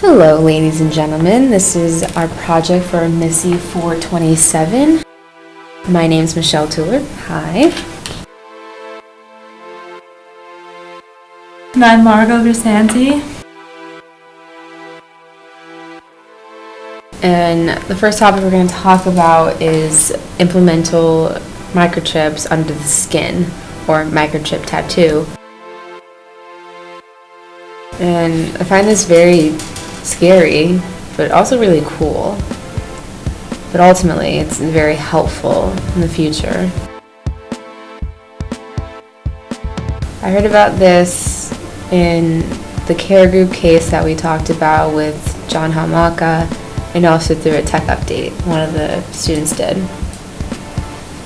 Hello, ladies and gentlemen. This is our project for MISY 427. My name is Michelle Tuler. Hi. And I'm Margot Grisanti. And the first topic we're going to talk about is implemental microchips under the skin, or microchip tattoo. And I find this very scary, but also really cool. But ultimately, it's very helpful in the future. I heard about this in the care group case that we talked about with John Hamaka, and also through a tech update one of the students did.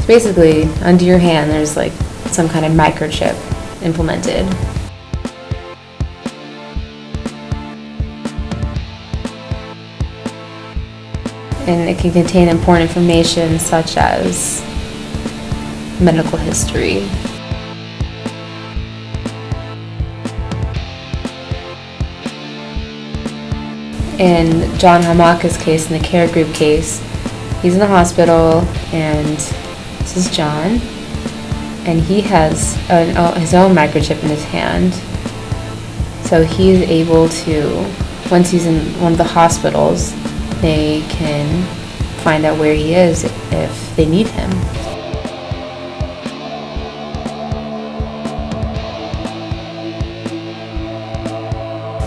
So basically, under your hand, there's like some kind of microchip implemented. And it can contain important information such as medical history. In John Hamaka's case, in the care group case, he's in the hospital, and this is John, and he has his own microchip in his hand. So he's able to, once he's in one of the hospitals, they can find out where he is if they need him.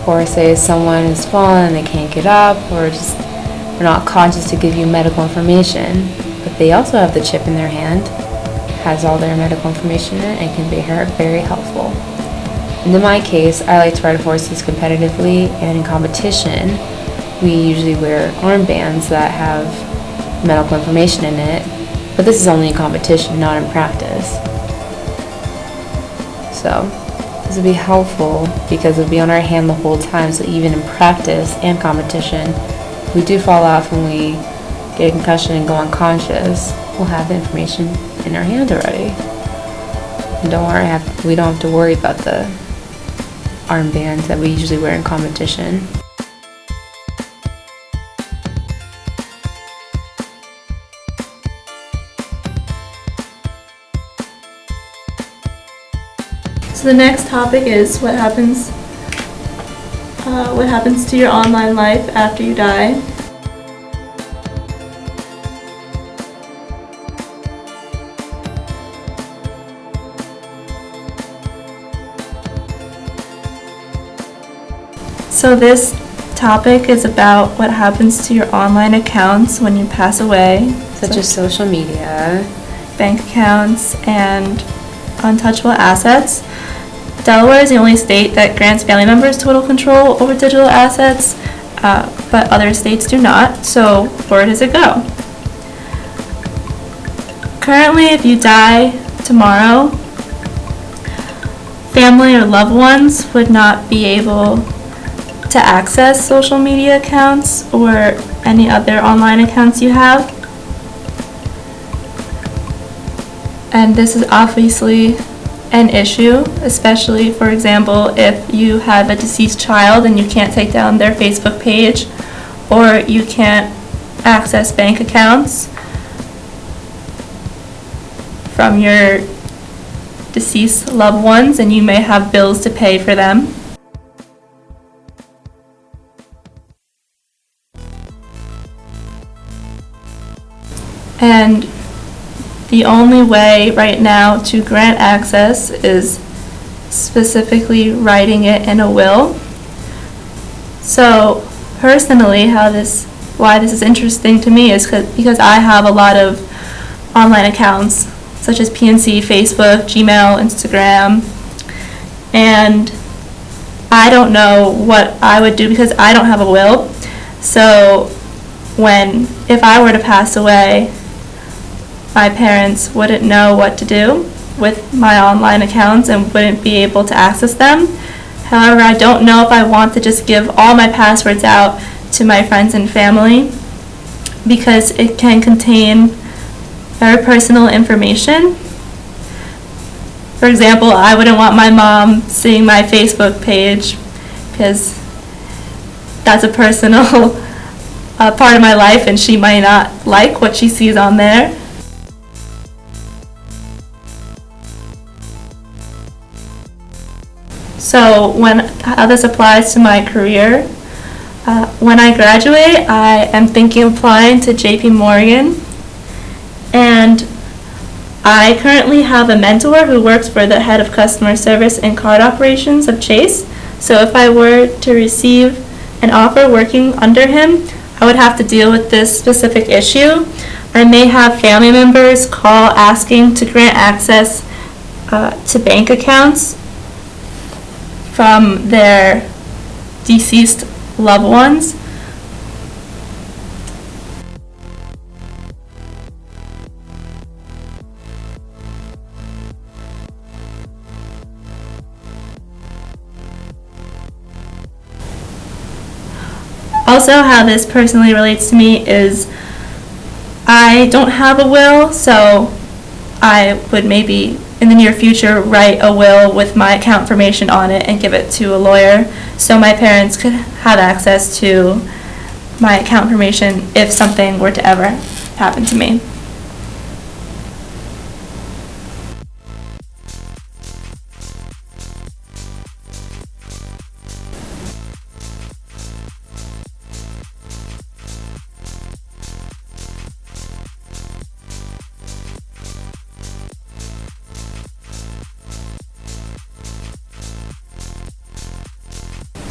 Or say someone has fallen and they can't get up, or just they're not conscious to give you medical information, but they also have the chip in their hand, has all their medical information in it, and can be very helpful. And in my case, I like to ride horses competitively, and in competition, we usually wear armbands that have medical information in it, but this is only in competition, not in practice. So this would be helpful because it would be on our hand the whole time, so even in practice and competition, if we do fall off and we get a concussion and go unconscious, we'll have the information in our hand already. And don't worry, we don't have to worry about the armbands that we usually wear in competition. So the next topic is what happens to your online life after you die. So this topic is about what happens to your online accounts when you pass away, Such as social media, bank accounts, and untouchable assets. Delaware is the only state that grants family members total control over digital assets, but other states do not. So where does it go? Currently, if you die tomorrow, family or loved ones would not be able to access social media accounts or any other online accounts you have. And this is obviously an issue, especially, for example, if you have a deceased child and you can't take down their Facebook page, or you can't access bank accounts from your deceased loved ones, and you may have bills to pay for them. And the only way right now to grant access is specifically writing it in a will. So personally, why this is interesting to me is because I have a lot of online accounts such as PNC, Facebook, Gmail, Instagram, and I don't know what I would do because I don't have a will. So if I were to pass away, my parents wouldn't know what to do with my online accounts and wouldn't be able to access them. However, I don't know if I want to just give all my passwords out to my friends and family because it can contain very personal information. For example, I wouldn't want my mom seeing my Facebook page because that's a personal part of my life, and she might not like what she sees on there. So how this applies to my career, when I graduate, I am thinking of applying to JP Morgan, and I currently have a mentor who works for the head of customer service and card operations of Chase. So if I were to receive an offer working under him, I would have to deal with this specific issue. I may have family members call asking to grant access to bank accounts from their deceased loved ones. Also, how this personally relates to me is I don't have a will, so I would maybe in the near future write a will with my account information on it and give it to a lawyer so my parents could have access to my account information if something were to ever happen to me.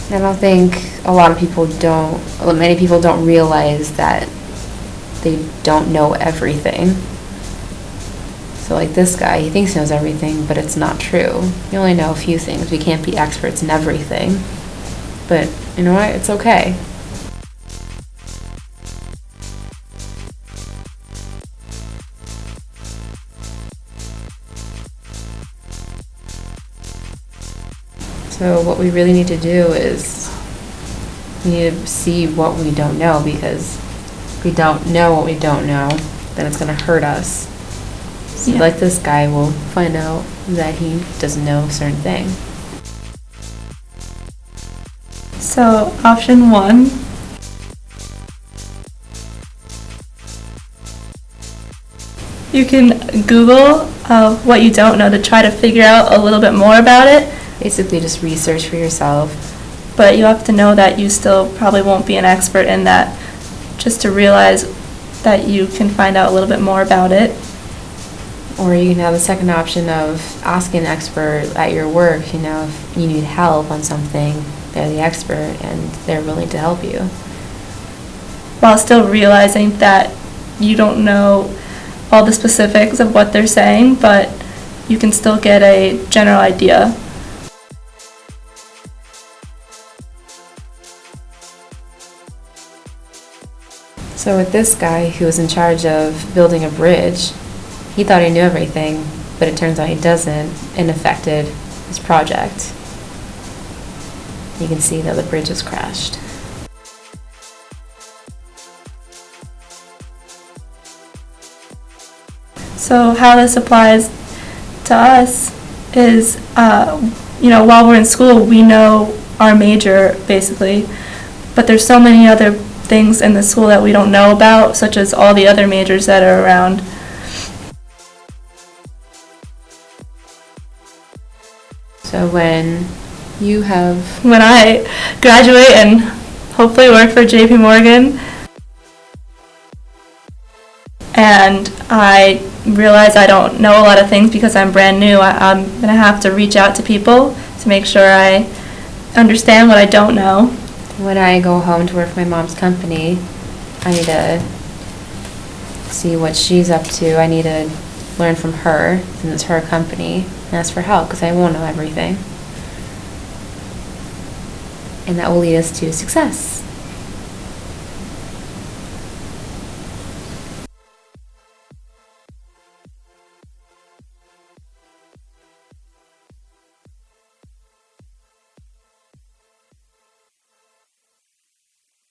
I don't think many people don't realize that they don't know everything. So like this guy, he thinks he knows everything, but it's not true. You only know a few things. We can't be experts in everything. But you know what? It's okay. So what we really need to do is we need to see what we don't know, because if we don't know what we don't know, then it's going to hurt us. So Yeah. like this guy will find out that he doesn't know a certain thing. So option 1, you can Google what you don't know to try to figure out a little bit more about it. Basically just research for yourself. But you have to know that you still probably won't be an expert in that, just to realize that you can find out a little bit more about it. Or you can have the second option of asking an expert at your work, if you need help on something, they're the expert and they're willing to help you. While still realizing that you don't know all the specifics of what they're saying, but you can still get a general idea. So with this guy who was in charge of building a bridge, he thought he knew everything, but it turns out he doesn't, and affected his project. You can see that the bridge has crashed. So how this applies to us is, while we're in school, we know our major, basically, but there's so many other things in the school that we don't know about, such as all the other majors that are around. So when I graduate and hopefully work for JP Morgan, and I realize I don't know a lot of things because I'm brand new, I'm going to have to reach out to people to make sure I understand what I don't know. When I go home to work for my mom's company, I need to see what she's up to. I need to learn from her, since it's her company, and ask for help, because I won't know everything. And that will lead us to success.